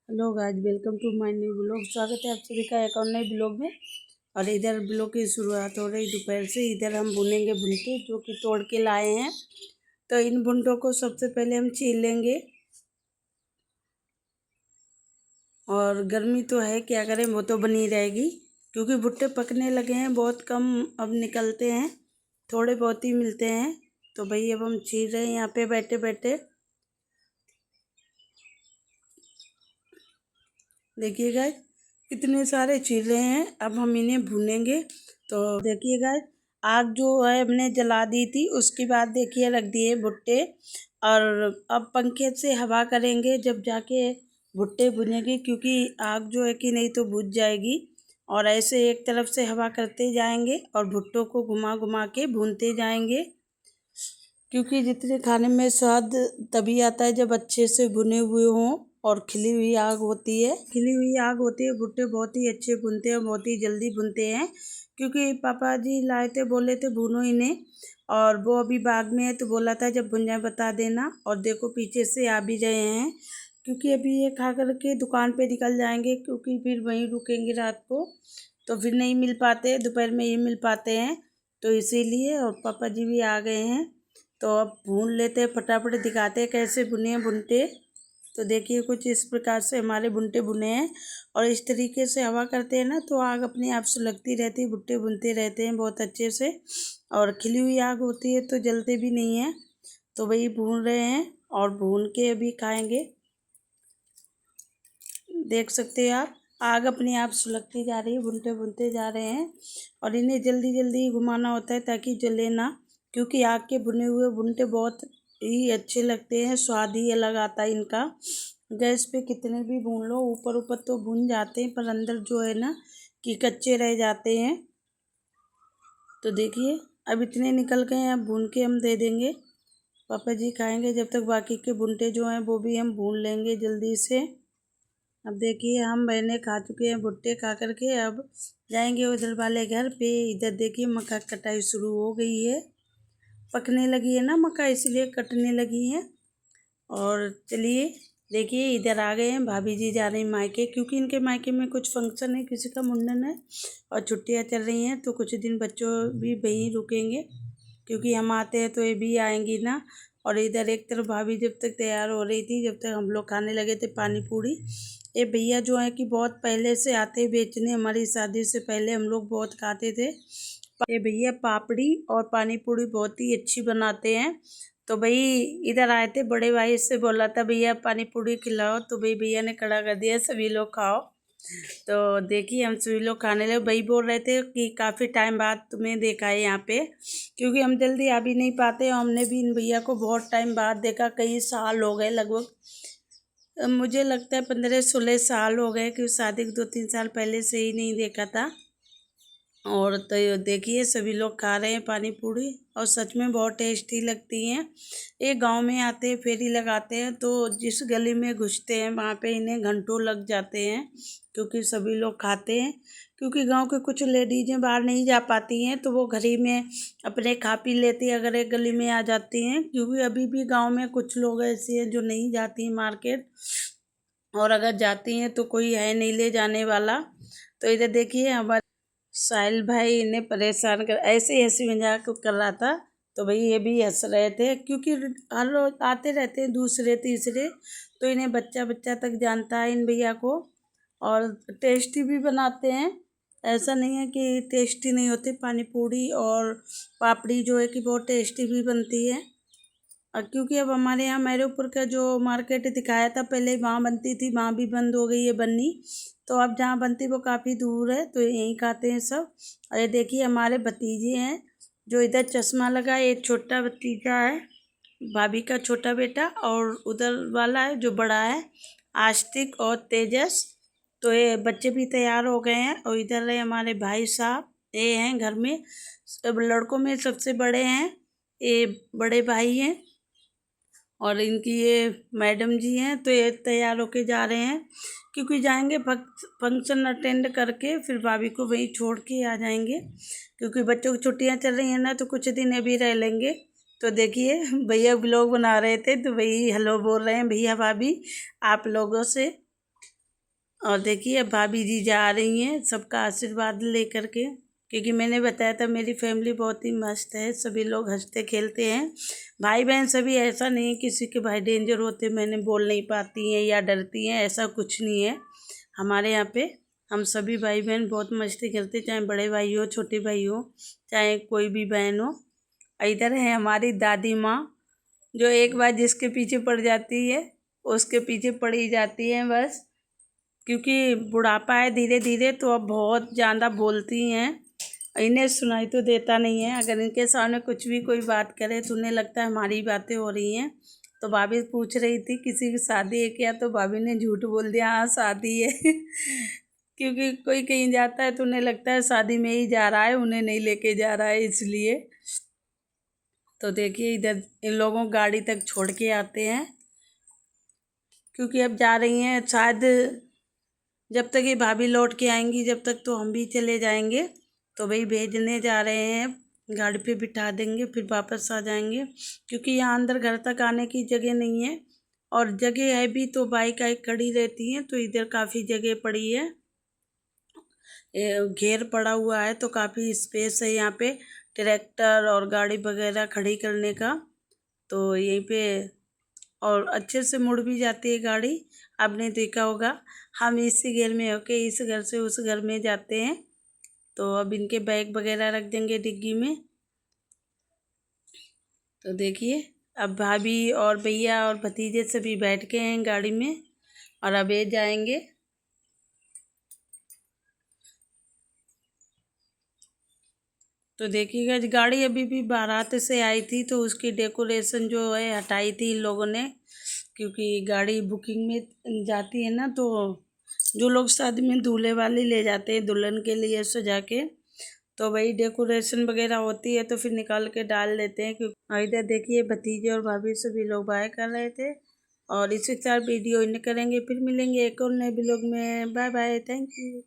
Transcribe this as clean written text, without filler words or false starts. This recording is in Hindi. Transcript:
Hello guys, welcome to my new blog. स्वागत है आप सभी का एक और नए ब्लॉग में। और इधर ब्लॉग की शुरुआत हो रही दोपहर से। इधर हम भुनेंगे भुनटे जो कि तोड़ के लाए हैं। तो इन भुंटों को सबसे पहले हम छील लेंगे। और गर्मी तो है, क्या करें, वो तो बनी रहेगी क्योंकि भुट्टे पकने लगे हैं। बहुत कम अब निकलते हैं, थोड़े बहुत ही मिलते हैं। तो भाई अब हम छील रहे हैं यहाँ पे बैठे बैठे। देखिए गाइस, इतने सारे चीज़ें हैं। अब हम इन्हें भूनेंगे। तो देखिए गाइस, आग जो है हमने जला दी थी, उसके बाद देखिए रख दिए भुट्टे। और अब पंखे से हवा करेंगे जब जाके भुट्टे भुनेंगे, क्योंकि आग जो है कि नहीं तो बुझ जाएगी। और ऐसे एक तरफ से हवा करते जाएंगे और भुट्टों को घुमा घुमा के भूनते जाएंगे, क्योंकि जितने खाने में स्वाद तभी आता है जब अच्छे से भुने हुए हों और खिली हुई आग होती है। खिली हुई आग होती है, भुट्टे बहुत ही अच्छे भुनते हैं, बहुत ही जल्दी भुनते हैं। क्योंकि पापा जी लाए थे, बोले थे भूनो इन्हें, और वो अभी बाग में है तो बोला था जब भुन जाए बता देना। और देखो पीछे से आ भी रहे हैं, क्योंकि अभी ये खा करके दुकान पे निकल जाएंगे, क्योंकि फिर वहीं रुकेंगे रात को, तो फिर नहीं मिल पाते, दोपहर में ही मिल पाते हैं। तो इसीलिए, और पापा जी भी आ गए हैं। तो अब भून लेते हैं, फटाफट दिखाते हैं कैसे भुने हैं भुनटे। तो देखिए कुछ इस प्रकार से हमारे भुनटे भुने हैं। और इस तरीके से हवा करते हैं ना तो आग अपने आप सुलगती रहती है, भुट्टे भुनते रहते हैं बहुत अच्छे से। और खिली हुई आग होती है तो जलते भी नहीं है। तो वही भून रहे हैं और भून के अभी खाएंगे। देख सकते हैं आप, आग अपने आप सुलगती जा रही है, भुनते भुनते जा रहे हैं। और इन्हें जल्दी जल्दी घुमाना होता है ताकि जले ना, क्योंकि आग के भुने हुए भुनटे बहुत ही अच्छे लगते हैं, स्वाद ही अलग आता है इनका। गैस पे कितने भी भून लो, ऊपर ऊपर तो भुन जाते हैं पर अंदर जो है ना कि कच्चे रह जाते हैं। तो देखिए अब इतने निकल गए हैं, अब भून के हम दे देंगे, पापा जी खाएंगे। जब तक बाकी के भुनटे जो हैं वो भी हम भून लेंगे जल्दी से। अब देखिए हम बहने खा चुके हैं भुट्टे, खा करके अब जाएंगे उधर वाले घर पे। इधर देखिए मक्का कटाई शुरू हो गई है, पकने लगी है ना मक्का, इसलिए कटने लगी है। और चलिए देखिए इधर आ गए हैं, भाभी जी जा रही हैं मायके, क्योंकि इनके मायके में कुछ फंक्शन है, किसी का मुंडन है और छुट्टियां चल रही हैं, तो कुछ दिन बच्चों भी वहीं रुकेंगे, क्योंकि हम आते हैं तो ये भी आएंगी ना। और इधर एक तरफ भाभी जब तक तैयार हो रही थी, जब तक हम लोग खाने लगे थे पानी पूरी। ये भैया जो है कि बहुत पहले से आते बेचने, हमारी शादी से पहले हम लोग बहुत खाते थे। ये भैया पापड़ी और पानी पूरी बहुत ही अच्छी बनाते हैं। तो भाई इधर आए थे, बड़े भाई से बोला था भैया पानी पूरी खिलाओ, तो भाई भैया ने खड़ा कर दिया सभी लोग खाओ। तो देखिए हम सभी लोग खाने लगे। भाई बोल रहे थे कि काफ़ी टाइम बाद तुम्हें देखा है यहाँ पे, क्योंकि हम जल्दी आ भी नहीं पाते। हमने भी इन भैया को बहुत टाइम बाद देखा, कई साल हो गए, लगभग मुझे लगता है 15-16 साल हो गए, कि शादी के 2-3 साल पहले से ही नहीं देखा था। और तो ये देखिए सभी लोग खा रहे हैं पानी पूरी, और सच में बहुत टेस्टी लगती हैं। ये गांव में आते हैं, फेरी लगाते हैं, तो जिस गली में घुसते हैं वहाँ पे इन्हें घंटों लग जाते हैं, क्योंकि सभी लोग खाते हैं। क्योंकि गांव के कुछ लेडीजें बाहर नहीं जा पाती हैं, तो वो घर ही में अपने खा पी लेती हैं अगर एक गली में आ जाती हैं, क्योंकि अभी भी गाँव में कुछ लोग ऐसे हैं जो नहीं जाती हैं मार्केट, और अगर जाती हैं तो कोई है नहीं ले जाने वाला। तो इधर देखिए हमारे साहिल भाई इन्हें परेशान कर ऐसे ही हंसी मजाक कर रहा था, तो भाई ये भी हंस रहे थे, क्योंकि हर रोज आते रहते हैं दूसरे तीसरे, तो इन्हें बच्चा बच्चा तक जानता है इन भैया को। और टेस्टी भी बनाते हैं, ऐसा नहीं है कि टेस्टी नहीं होती। पानी पूरी और पापड़ी जो है कि बहुत टेस्टी भी बनती है। और क्योंकि अब हमारे यहाँ मेरे ऊपर का जो मार्केट दिखाया था पहले, वहाँ बनती थी, वहाँ भी बंद हो गई है बननी। तो अब जहाँ बनती वो काफ़ी दूर है, तो यहीं खाते हैं सब। और ये देखिए हमारे भतीजे हैं, जो इधर चश्मा लगा है, एक छोटा भतीजा है, भाभी का छोटा बेटा, और उधर वाला है जो बड़ा है, आस्तिक और तेजस। तो ये बच्चे भी तैयार हो गए हैं। और इधर है हमारे भाई साहब, ये हैं घर में, सब लड़कों में सबसे बड़े हैं, ये बड़े भाई हैं। और इनकी ये मैडम जी हैं, तो ये तैयार होके जा रहे हैं, क्योंकि जाएंगे फंक्शन अटेंड करके, फिर भाभी को वहीं छोड़ के आ जाएंगे, क्योंकि बच्चों की छुट्टियां चल रही हैं ना, तो कुछ दिन अभी रह लेंगे। तो देखिए भैया ब्लॉग बना रहे थे, तो वही हेलो बोल रहे हैं भैया भाभी आप लोगों से। और देखिए अब भाभी जी जा रही हैं सबका आशीर्वाद लेकर के, क्योंकि मैंने बताया था मेरी फैमिली बहुत ही मस्त है, सभी लोग हंसते खेलते हैं। भाई बहन सभी, ऐसा नहीं है किसी के भाई डेंजर होते मैंने बोल नहीं पाती हैं या डरती हैं, ऐसा कुछ नहीं है। हमारे यहाँ पे हम सभी भाई बहन बहुत मस्ती करते, चाहे बड़े भाई हो, छोटे भाई हो, चाहे कोई भी बहन हो। इधर है हमारी दादी माँ, जो एक बार जिसके पीछे पड़ जाती है उसके पीछे पड़ी जाती है बस, क्योंकि बुढ़ापा है धीरे धीरे, तो अब बहुत ज़्यादा बोलती हैं। इन्हें सुनाई तो देता नहीं है, अगर इनके सामने कुछ भी कोई बात करे तो उन्हें लगता है हमारी बातें हो रही हैं। तो भाभी पूछ रही थी किसी की शादी है क्या, तो भाभी ने झूठ बोल दिया, हाँ शादी है क्योंकि कोई कहीं जाता है तो उन्हें लगता है शादी में ही जा रहा है, उन्हें नहीं लेके जा रहा है, इसलिए। तो देखिए इधर इन लोगों को गाड़ी तक छोड़ के आते हैं, क्योंकि अब जा रही हैं शायद जब तक ये भाभी लौट के आएंगी जब तक तो हम भी चले जाएंगे। तो वही भेजने जा रहे हैं, गाड़ी पे बिठा देंगे फिर वापस आ जाएंगे, क्योंकि यहाँ अंदर घर तक आने की जगह नहीं है, और जगह है भी तो बाइक आइक खड़ी रहती हैं, तो इधर काफ़ी जगह पड़ी है, घेर पड़ा हुआ है, तो काफ़ी स्पेस है यहाँ पे ट्रैक्टर और गाड़ी वगैरह खड़ी करने का। तो यहीं पे और अच्छे से मुड़ भी जाती है गाड़ी। आपने देखा होगा हम इसी घर में होके इस घर से उस घर में जाते हैं। तो अब इनके बैग वगैरह रख देंगे डिग्गी में। तो देखिए अब भाभी और भैया और भतीजे सभी बैठ के हैं गाड़ी में, और अब ये जाएंगे। तो देखिएगा गाड़ी अभी भी बारात से आई थी, तो उसकी डेकोरेशन जो है हटाई थी इन लोगों ने, क्योंकि गाड़ी बुकिंग में जाती है ना, तो जो लोग शादी में दूल्हे वाले ले जाते हैं दुल्हन के लिए सजा के, तो वही डेकोरेशन वगैरह होती है तो फिर निकाल के डाल देते हैं। क्योंकि इधर देखिए भतीजे और भाभी सभी लोग बाय कर रहे थे, और इसी के साथ वीडियो इन करेंगे, फिर मिलेंगे एक और नए ब्लॉग में। Bye bye, thank you.